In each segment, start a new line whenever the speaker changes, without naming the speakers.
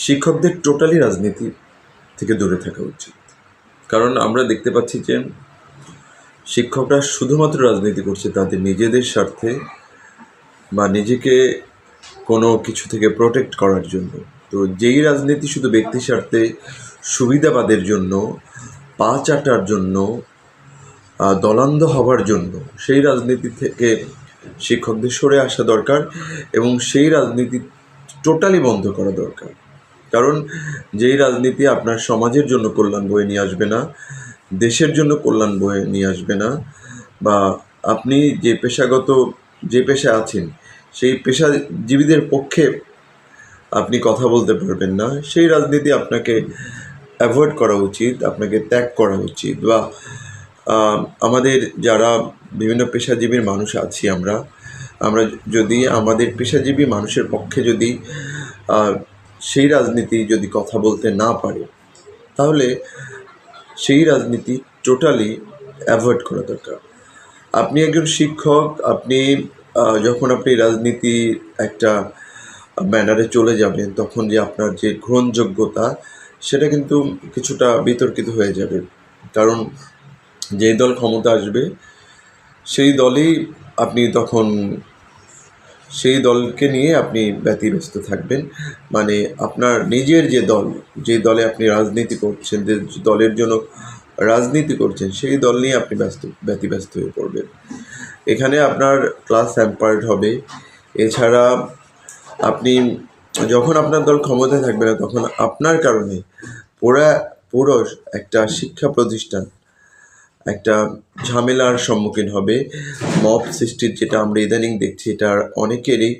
শিক্ষকদের টোটালি রাজনীতি থেকে দূরে থাকা উচিত। কারণ আমরা দেখতে পাচ্ছি যে শিক্ষকরা শুধুমাত্র রাজনীতি করছে তাদের নিজেদের স্বার্থে বা নিজেকে কোনো কিছু থেকে প্রোটেক্ট করার জন্য। তো যেই রাজনীতি শুধু ব্যক্তি স্বার্থে, সুবিধাবাদের জন্য, পা চাটার জন্য, দলান্ধ হবার জন্য, সেই রাজনীতি থেকে শিক্ষকদের সরে আসা দরকার এবং সেই রাজনীতি টোটালি বন্ধ করা দরকার। কারণ যেই রাজনীতি আপনার সমাজের জন্য কল্যাণ বয়ে নিয়ে আসবে না, দেশের জন্য কল্যাণ বয়ে নিয়ে আসবে না, বা আপনি যে পেশায় আছেন সেই পেশাজীবীদের পক্ষে আপনি কথা বলতে পারবেন না, সেই রাজনীতি আপনাকে অ্যাভয়েড করা উচিত, আপনাকে ত্যাগ করা উচিত। বা আমাদের যারা বিভিন্ন পেশাজীবীর মানুষ আছি আমরা যদি আমাদের পেশাজীবী মানুষের পক্ষে যদি সেই রাজনীতি যদি কথা বলতে না পারে, তাহলে সেই রাজনীতি টোটালি অ্যাভয়েড করা দরকার। আপনি একজন শিক্ষক, যখন আপনি রাজনীতি একটা ব্যানারে চলে যাবেন, তখন যে আপনার যে গ্রহণযোগ্যতা সেটা কিন্তু কিছুটা বিতর্কিত হয়ে যাবে। কারণ যেই দল ক্ষমতা আসবে সেই দলেই আপনি তখন সেই দলকে নিয়ে আপনি ব্যতিব্যস্ত থাকবেন। মানে আপনার নিজের যে দলে আপনি রাজনীতি করছেন, যে দলের জন্য রাজনীতি করছেন, সেই দল নিয়ে আপনি ব্যতিব্যস্ত হয়ে পড়বেন। এখানে আপনার ক্লাস হ্যাম্পার্ড হবে। এছাড়া আপনি যখন আপনার দল ক্ষমতায় থাকবে না, তখন আপনার কারণে পুরো একটা শিক্ষা প্রতিষ্ঠান একটা ঝামেলার সম্মুখীন হবে। মব সৃষ্টির যেটা আমরা ইদানিং দেখছি, এটার অনেকেরই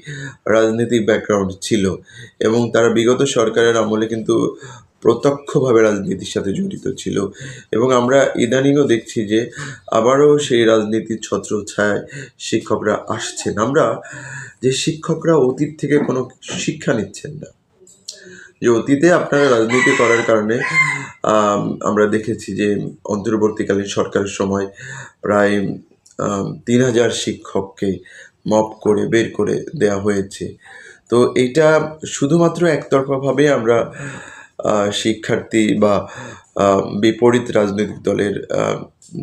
রাজনৈতিক ব্যাকগ্রাউন্ড ছিল এবং তারা বিগত সরকারের আমলে কিন্তু প্রত্যক্ষভাবে রাজনীতির সাথে জড়িত ছিল। এবং আমরা ইদানিংও দেখছি যে আবারও সেই রাজনীতির ছত্রছায়ায় শিক্ষকরা আসছেন। যে শিক্ষকরা অতীত থেকে কোনো শিক্ষা নিচ্ছেন না, যে অতীতে আপনারা রাজনীতি করার কারণে আমরা দেখেছি যে অন্তর্বর্তীকালীন সরকারের সময় প্রায় 3000 শিক্ষককে মব করে বের করে দেওয়া হয়েছে। তো এটা শুধুমাত্র একতরফাভাবে আমরা শিক্ষার্থী বা বিপরীত রাজনৈতিক দলের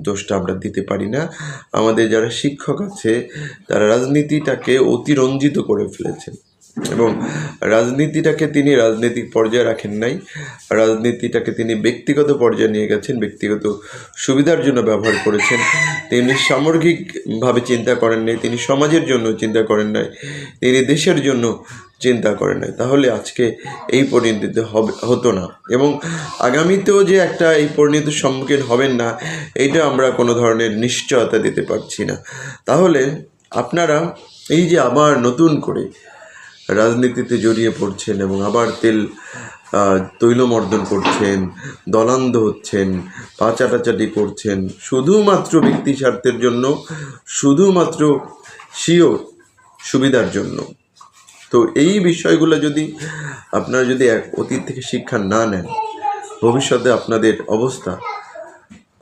দোষটা আমরা দিতে পারি না। আমাদের যারা শিক্ষক আছে তারা রাজনীতিটাকে অতিরঞ্জিত করে ফেলেছেন এবং রাজনীতিটাকে তিনি রাজনৈতিক পর্যায়ে রাখেন নাই, রাজনীতিটাকে তিনি ব্যক্তিগত পর্যায়ে নিয়ে গেছেন, ব্যক্তিগত সুবিধার জন্য ব্যবহার করেছেন। তিনি সামগ্রিকভাবে চিন্তা করেন নাই, তিনি সমাজের জন্য চিন্তা করেন নাই, তিনি দেশের জন্য চিন্তা করেন নাই। তাহলে আজকে এই পরিণতিতে হতো না এবং আগামীতেও যে একটা এই পরিণতির সম্মুখীন হবেন না, এইটা আমরা কোনো ধরনের নিশ্চয়তা দিতে পারছি না। তাহলে আপনারা এই যে আবার নতুন করে রাজনীতিতে জড়িয়ে পড়ছেন এবং আবার তৈলমর্দন করছেন, দলান্ধ হচ্ছেন, পা চাটাচাটি করছেন শুধুমাত্র ব্যক্তি স্বার্থের জন্য, শুধুমাত্র স্বীয় সুবিধার জন্য। তো এই বিষয়গুলো আপনারা যদি অতীত থেকে শিক্ষা না নেন, ভবিষ্যতে আপনাদের অবস্থা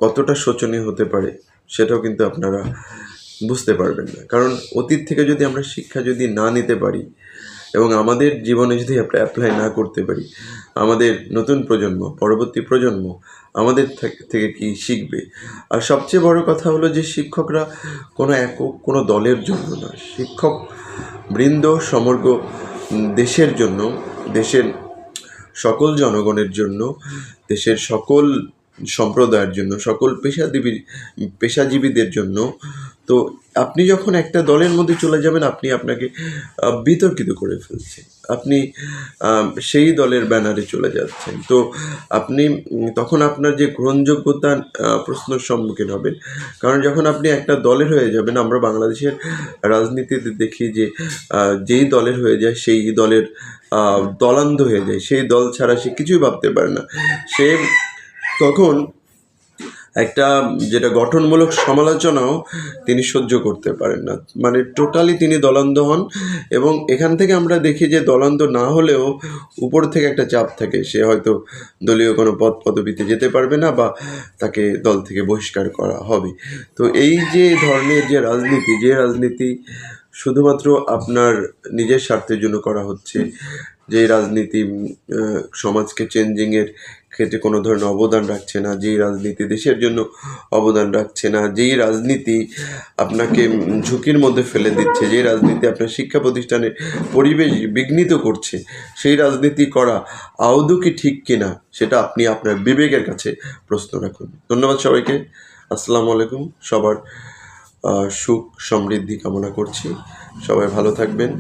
কতটা শোচনীয় হতে পারে সেটাও কিন্তু আপনারা বুঝতে পারবেন না। কারণ অতীত থেকে যদি আমরা শিক্ষা না নিতে পারি এবং আমাদের জীবনে যদি অ্যাপ্লাই না করতে পারি, আমাদের নতুন প্রজন্ম, পরবর্তী প্রজন্ম আমাদের থেকে কি শিখবে? আর সবচেয়ে বড় কথা হলো যে শিক্ষকরা কোনো দলের জন্য না, শিক্ষক বৃন্দ সমগ্র দেশের জন্য, দেশের সকল জনগণের জন্য, দেশের সকল সম্প্রদায়ের জন্য, সকল পেশাজীবীদের জন্য। তো আপনি যখন একটা দলের মধ্যে চলে যাবেন, আপনি আপনাকে বিতর্কিত করে ফেলছেন, আপনি সেই দলের ব্যানারে চলে যাচ্ছেন। তো আপনি তখন আপনার যে গ্রহণযোগ্যতা প্রশ্নের সম্মুখীন হবেন। কারণ যখন আপনি একটা দলের হয়ে যাবেন, আমরা বাংলাদেশের রাজনীতিতে দেখি যে যেই দলের হয়ে যায় সেই দলের দলান্ধ হয়ে যায়, সেই দল ছাড়া সে কিছুই ভাবতে পারে না। সে তখন একটা যেটা গঠনমূলক সমালোচনাও তিনি সহ্য করতে পারেন না, মানে টোটালি তিনি দলান্ধ হন। এবং এখান থেকে আমরা দেখি যে দলান্ধ না হলেও উপর থেকে একটা চাপ থাকে, সে হয়তো দলীয় কোনো পদবিতে যেতে পারবে না বা তাকে দল থেকে বহিষ্কার করা হবে। তো এই যে ধরনের যে রাজনীতি শুধুমাত্র আপনার নিজের স্বার্থের জন্য করা হচ্ছে, যেই রাজনীতি সমাজকে চেঞ্জিংয়ের ক্ষেত্রে কোনো ধরনের অবদান রাখছে না, যেই রাজনীতি দেশের জন্য অবদান রাখছে না, যেই রাজনীতি আপনাকে ঝুঁকির মধ্যে ফেলে দিচ্ছে, যেই রাজনীতি আপনার শিক্ষা প্রতিষ্ঠানের পরিবেশ বিঘ্নিত করছে, সেই রাজনীতি করা আদৌ কি ঠিক কিনা সেটা আপনি আপনার বিবেকের কাছে প্রশ্ন রাখুন। ধন্যবাদ সবাইকে। আসসালামু আলাইকুম। সবার সুখ সমৃদ্ধি কামনা করছি। সবাই ভালো থাকবেন,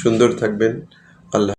সুন্দর থাকবেন। আল্লাহ।